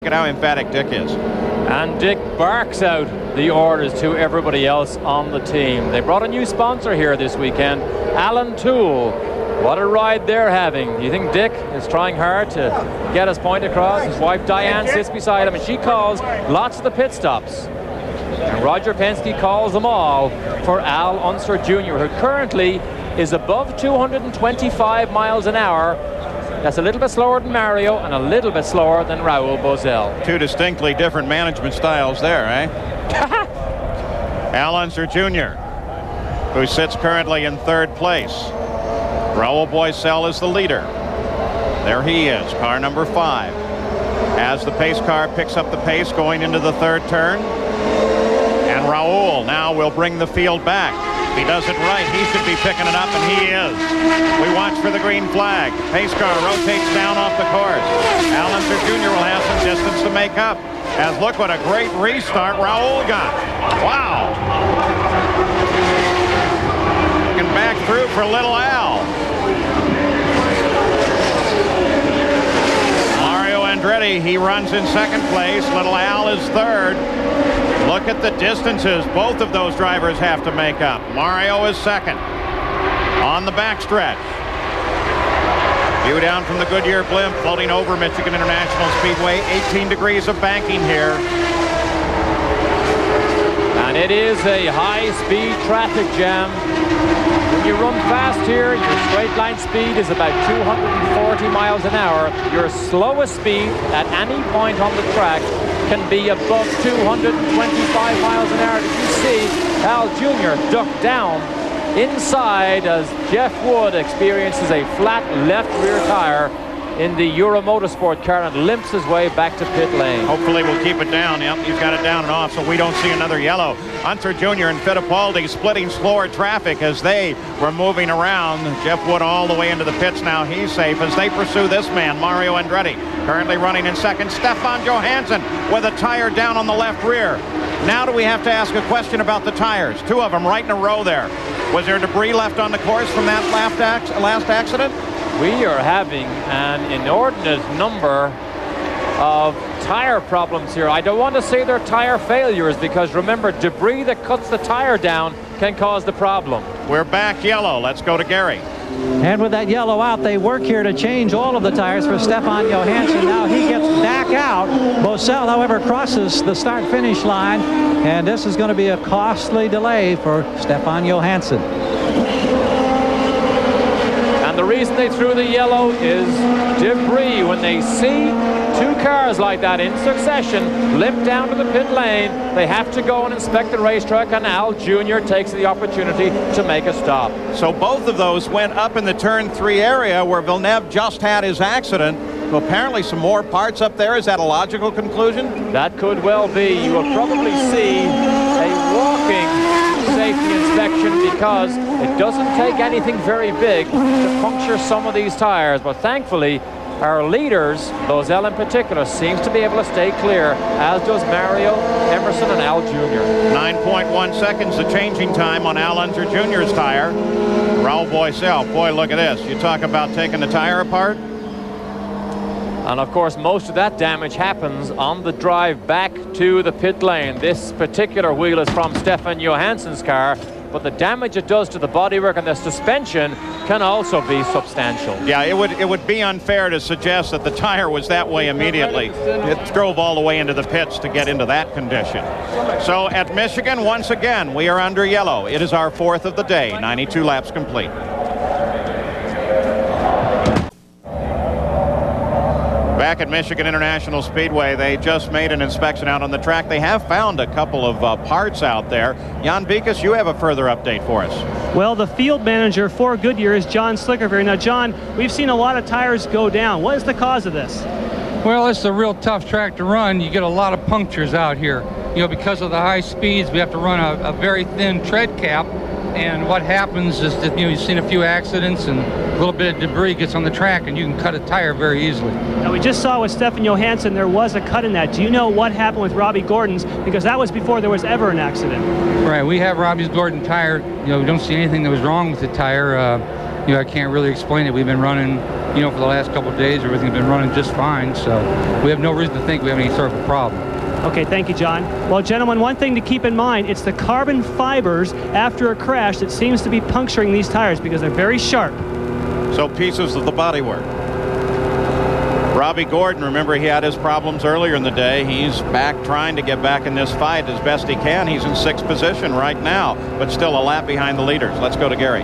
Look at how emphatic Dick is. And Dick barks out the orders to everybody else on the team. They brought a new sponsor here this weekend, Allen Tool. What a ride they're having. You think Dick is trying hard to get his point across? His wife Diane sits beside him and she calls lots of the pit stops. And Roger Penske calls them all for Al Unser Jr., who currently is above 225 miles an hour. That's a little bit slower than Mario and a little bit slower than Raul Boesel. Two distinctly different management styles there, eh? Al Unser Jr., who sits currently in third place. Raul Boesel is the leader. There he is, car number 5. As the pace car picks up the pace going into the third turn. And Raul now will bring the field back. If he does it right, he should be picking it up, and he is. We watch for the green flag. Pace car rotates down off the course. Al Unser Jr. will have some distance to make up. As look what a great restart Raul got. Wow. Looking back through for little Al. Mario Andretti, he runs in second place. Little Al is third. Look at the distances both of those drivers have to make up. Mario is second on the backstretch. View down from the Goodyear blimp floating over Michigan International Speedway. 18 degrees of banking here. And it is a high-speed traffic jam. When you run fast here, your straight line speed is about 240 miles an hour. Your slowest speed at any point on the track can be above 225 miles an hour. Did you see Al Jr. duck down inside as Jeff Wood experiences a flat left rear tire in the Euro Motorsport car and limps his way back to pit lane. Hopefully we'll keep it down. Yep, he's got it down and off so we don't see another yellow. Unser Jr. and Fittipaldi splitting slower traffic as they were moving around. Jeff Wood all the way into the pits now. He's safe as they pursue this man, Mario Andretti. Currently running in second. Stefan Johansson with a tire down on the left rear. Now do we have to ask a question about the tires? Two of them right in a row there. Was there debris left on the course from that last accident? We are having an inordinate number of tire problems here. I don't want to say they're tire failures because remember, debris that cuts the tire down can cause the problem. We're back yellow. Let's go to Gary. And with that yellow out, they work here to change all of the tires for Stefan Johansson. Now he gets back out. Boesel, however, crosses the start-finish line, and this is going to be a costly delay for Stefan Johansson. And the reason they threw the yellow is debris. When they see two cars like that in succession limp down to the pit lane, they have to go and inspect the racetrack, and Al Jr. takes the opportunity to make a stop. So both of those went up in the turn 3 area where Villeneuve just had his accident. So apparently some more parts up there. Is that a logical conclusion? That could well be. You will probably see a walking safety inspection because it doesn't take anything very big to puncture some of these tires. But thankfully, our leaders, Boesel in particular, seems to be able to stay clear, as does Mario, Emerson, and Al Jr. 9.1 seconds the changing time on Al Unser Jr.'s tire. Raul Boesel, boy, look at this. You talk about taking the tire apart. And of course, most of that damage happens on the drive back to the pit lane. This particular wheel is from Stefan Johansson's car, but the damage it does to the bodywork and the suspension can also be substantial. Yeah, it would be unfair to suggest that the tire was that way immediately. It drove all the way into the pits to get into that condition. So at Michigan, once again, we are under yellow. It is our 4th of the day, 92 laps complete. Back at Michigan International Speedway, they just made an inspection out on the track. They have found a couple of parts out there. Jan Beekes, you have a further update for us. Well, the field manager for Goodyear is John Slickerberry. Now, John, we've seen a lot of tires go down. What is the cause of this? Well, it's a real tough track to run. You get a lot of punctures out here. You know, because of the high speeds, we have to run a very thin tread cap. And what happens is that, you know, you've seen a few accidents and a little bit of debris gets on the track and you can cut a tire very easily. Now, we just saw with Stefan Johansson there was a cut in that. Do you know what happened with Robbie Gordon's? Because that was before there was ever an accident. Right, we have Robbie's Gordon tire. You know, we don't see anything that was wrong with the tire. You know, I can't really explain it. We've been running you know, for the last couple of days, everything's been running just fine. So we have no reason to think we have any sort of a problem. Okay, thank you, John. Well, gentlemen, one thing to keep in mind, it's the carbon fibers after a crash that seems to be puncturing these tires because they're very sharp. So pieces of the bodywork. Robbie Gordon, remember he had his problems earlier in the day. He's back trying to get back in this fight as best he can. He's in 6th position right now, but still a lap behind the leaders. Let's go to Gary.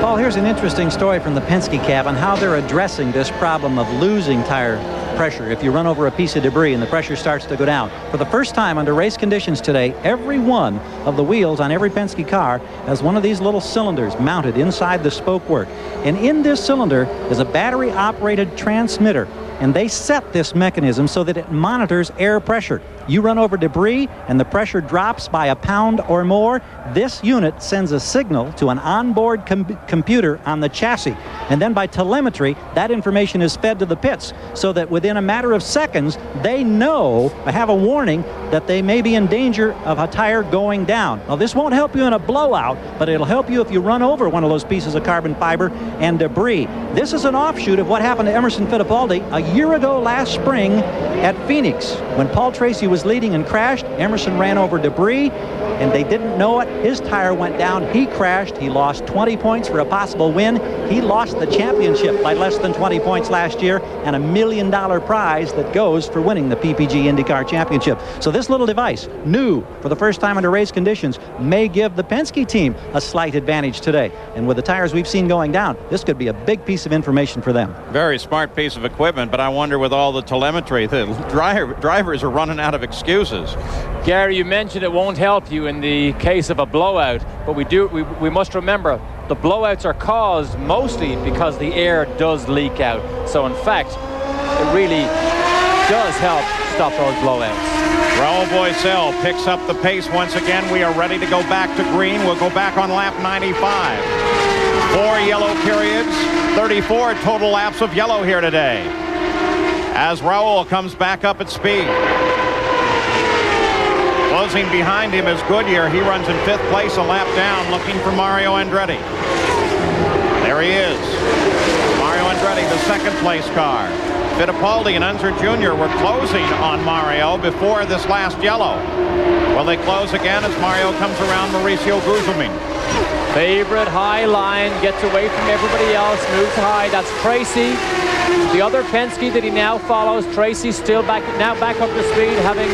Paul, here's an interesting story from the Penske cab on how they're addressing this problem of losing tire pressure if you run over a piece of debris and the pressure starts to go down. For the first time under race conditions today, every one of the wheels on every Penske car has one of these little cylinders mounted inside the spoke work. And in this cylinder is a battery-operated transmitter. And they set this mechanism so that it monitors air pressure. You run over debris and the pressure drops by a pound or more, this unit sends a signal to an onboard computer on the chassis. And then by telemetry, that information is fed to the pits so that within a matter of seconds, they know, have a warning that they may be in danger of a tire going down. Now, this won't help you in a blowout, but it'll help you if you run over one of those pieces of carbon fiber and debris. This is an offshoot of what happened to Emerson Fittipaldi a year ago last spring at Phoenix. When Paul Tracy was leading and crashed, Emerson ran over debris, and they didn't know it. His tire went down. He crashed. He lost 20 points for a possible win. He lost the championship by less than 20 points last year and $1 million prize that goes for winning the PPG IndyCar Championship. So this little device, new for the first time under race conditions, may give the Penske team a slight advantage today. And with the tires we've seen going down, this could be a big piece of information for them. Very smart piece of equipment, but I wonder with all the telemetry, the drivers are running out of excuses. Gary, you mentioned it won't help you in the case of a blowout, but we must remember the blowouts are caused mostly because the air does leak out. So in fact, it really does help stop those blowouts. Raul Boesel picks up the pace once again. We are ready to go back to green. We'll go back on lap 95. 4 yellow periods, 34 total laps of yellow here today. As Raul comes back up at speed. Closing behind him is Goodyear. He runs in 5th place, a lap down, looking for Mario Andretti. There he is. Mario Andretti, the 2nd place car. Fittipaldi and Unser Jr. were closing on Mario before this last yellow. Well, they close again as Mario comes around Mauricio GUGELMIN. Favorite high line, gets away from everybody else, moves high. That's Tracy. The other Penske that he now follows, Tracy still back up to speed, having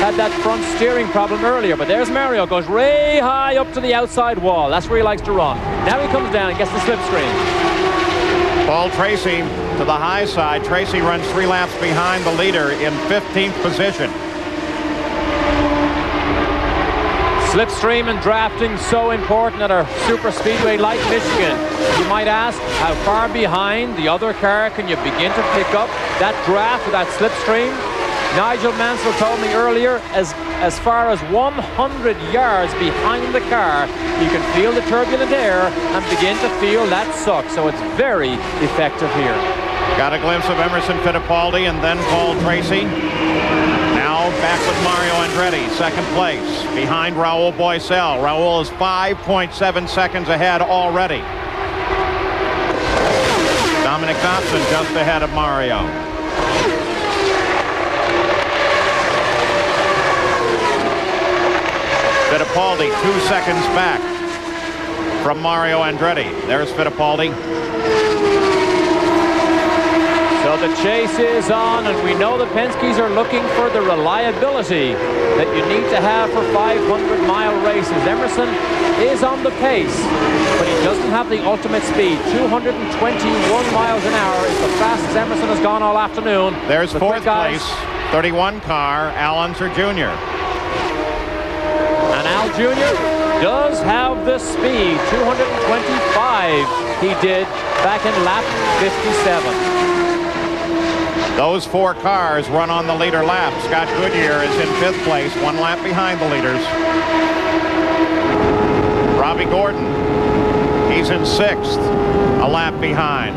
had that front steering problem earlier. But there's Mario, goes way high up to the outside wall. That's where he likes to run. Now he comes down and gets the slipstream. Paul Tracy to the high side. Tracy runs 3 laps behind the leader in 15th position. Slipstream and drafting so important at a super speedway like Michigan. You might ask, how far behind the other car can you begin to pick up that draft with that slipstream? Nigel Mansell told me earlier, as far as 100 yards behind the car, you can feel the turbulent air and begin to feel that suck. So it's very effective here. Got a glimpse of Emerson Fittipaldi and then Paul Tracy. Now back with Mario Andretti, 2nd place, behind Raul Boesel. Raul is 5.7 seconds ahead already. Dominic Dodson just ahead of Mario. Fittipaldi 2 seconds back from Mario Andretti. There's Fittipaldi. So the chase is on, and we know the Penskes are looking for the reliability that you need to have for 500-mile races. Emerson is on the pace, but he doesn't have the ultimate speed. 221 miles an hour is the fastest Emerson has gone all afternoon. There's 4th place, 31 car, Al Unser Jr. And Al Jr. does have the speed. 225 he did back in lap 57. Those 4 cars run on the leader lap. Scott Goodyear is in 5th place, 1 lap behind the leaders. Robbie Gordon, he's in 6th, a lap behind.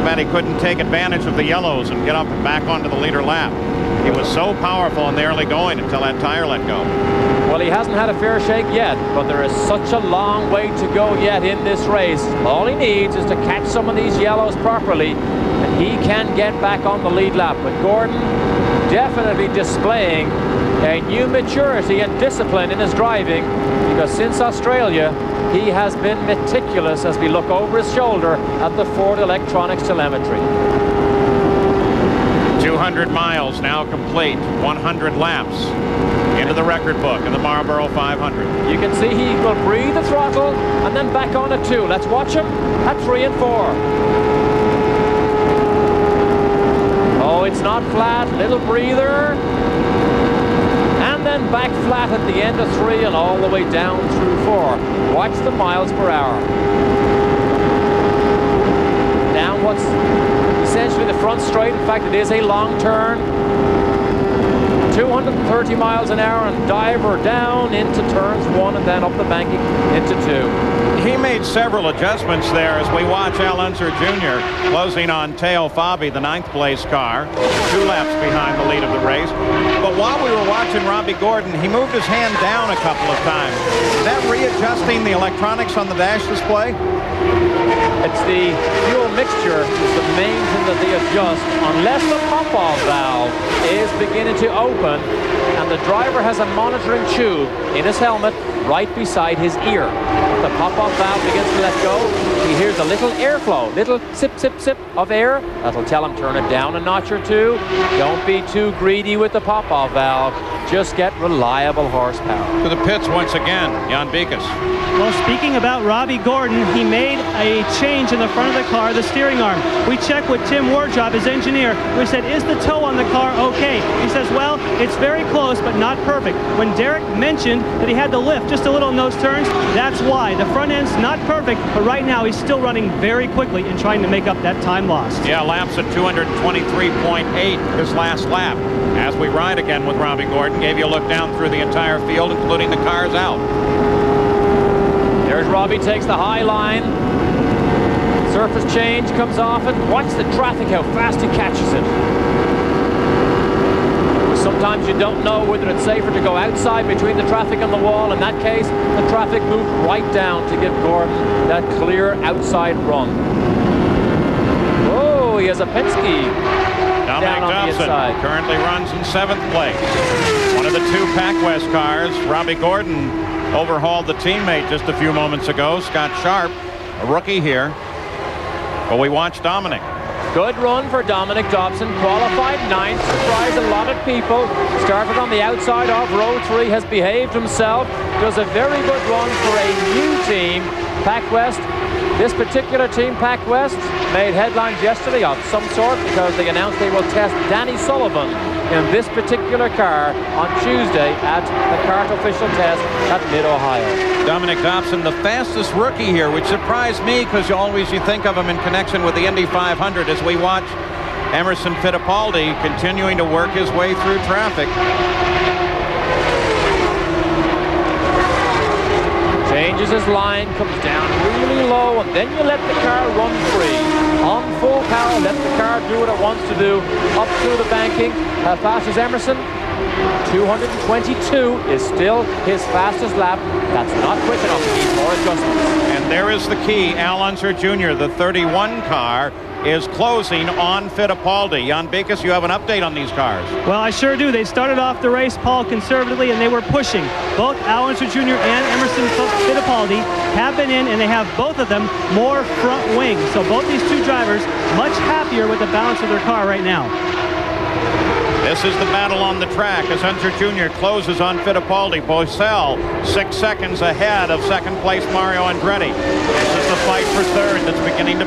bad he couldn't take advantage of the yellows and get up and back onto the leader lap. He was so powerful in the early going until that tire let go. Well, he hasn't had a fair shake yet, but there is such a long way to go yet in this race. All he needs is to catch some of these yellows properly, and he can get back on the lead lap. But Gordon definitely displaying a new maturity and discipline in his driving, because since Australia, he has been meticulous as we look over his shoulder at the Ford Electronics telemetry. 200 miles now complete, 100 laps into the record book in the Marlboro 500. You can see he will breathe the throttle and then back on at 2. Let's watch him at 3 and 4. Oh, it's not flat, little breather. And then back flat at the end of 3 and all the way down through 4. Watch the miles per hour. Down what's essentially the front straight. In fact, it is a long turn. 230 miles an hour and diver down into turns 1 and then up the banking into 2. He made several adjustments there as we watch Al Unser Jr. closing on Teo Fabi, the 9th place car, 2 laps behind the lead of the race. But while we were watching Robbie Gordon, he moved his hand down a couple of times. Is that readjusting the electronics on the dash display? It's the fuel mixture is the main thing that they adjust unless the pump-off valve is beginning to open and the driver has a monitoring tube in his helmet right beside his ear. If the pop-off valve begins to let go, he hears a little airflow, little sip, sip, sip of air. That'll tell him turn it down a notch or 2. Don't be too greedy with the pop-off valve. Just get reliable horsepower. To the pits once again, Jan Beekes. Well, speaking about Robbie Gordon, he made a change in the front of the car, the steering arm. We checked with Tim Wardjob, his engineer. We said, is the toe on the car okay? He says, well, it's very close, but not perfect. When Derek mentioned that he had to lift just a little in those turns, that's why. The front end's not perfect, but right now he's still running very quickly and trying to make up that time lost. Yeah, laps at 223.8 his last lap. As we ride again with Robbie Gordon, gave you a look down through the entire field, including the cars out. There's Robbie, takes the high line. Surface change comes off it. Watch the traffic, how fast he catches it. Sometimes you don't know whether it's safer to go outside between the traffic and the wall. In that case, the traffic moved right down to give Gordon that clear outside run. Oh, he has a Penske. Dominic Dobson currently runs in 7th place. One of the 2 Pac West cars. Robbie Gordon overhauled the teammate just a few moments ago, Scott Sharp, a rookie here. But we watch Dominic. Good run for Dominic Dobson. Qualified 9th. Surprised a lot of people. Started on the outside of row 3. Has behaved himself. Does a very good run for a new team, Pac West. This particular team, Pac West, made headlines yesterday of some sort because they announced they will test Danny Sullivan in this particular car on Tuesday at the kart official test at Mid-Ohio. Dominic Dobson, the fastest rookie here, which surprised me because you think of him in connection with the Indy 500 as we watch Emerson Fittipaldi continuing to work his way through traffic. Changes his line, comes down really low, and then you let the car run free. On full power, let the car do what it wants to do. Up through the banking. How fast is Emerson? 222 is still his fastest lap. That's not quick enough to need more adjustments. And there is the key. Al Unser Jr., the 31 car, is closing on Fittipaldi. Jan Beekes, you have an update on these cars. Well, I sure do. They started off the race, Paul, conservatively, and they were pushing. Both Al Unser Jr. and Emerson Fittipaldi have been in, and they have both of them more front wing. So both these 2 drivers much happier with the balance of their car right now. This is the battle on the track as Unser Jr. closes on Fittipaldi. BOESEL 6 seconds ahead of 2nd place Mario Andretti. This is the fight for 3rd that's beginning to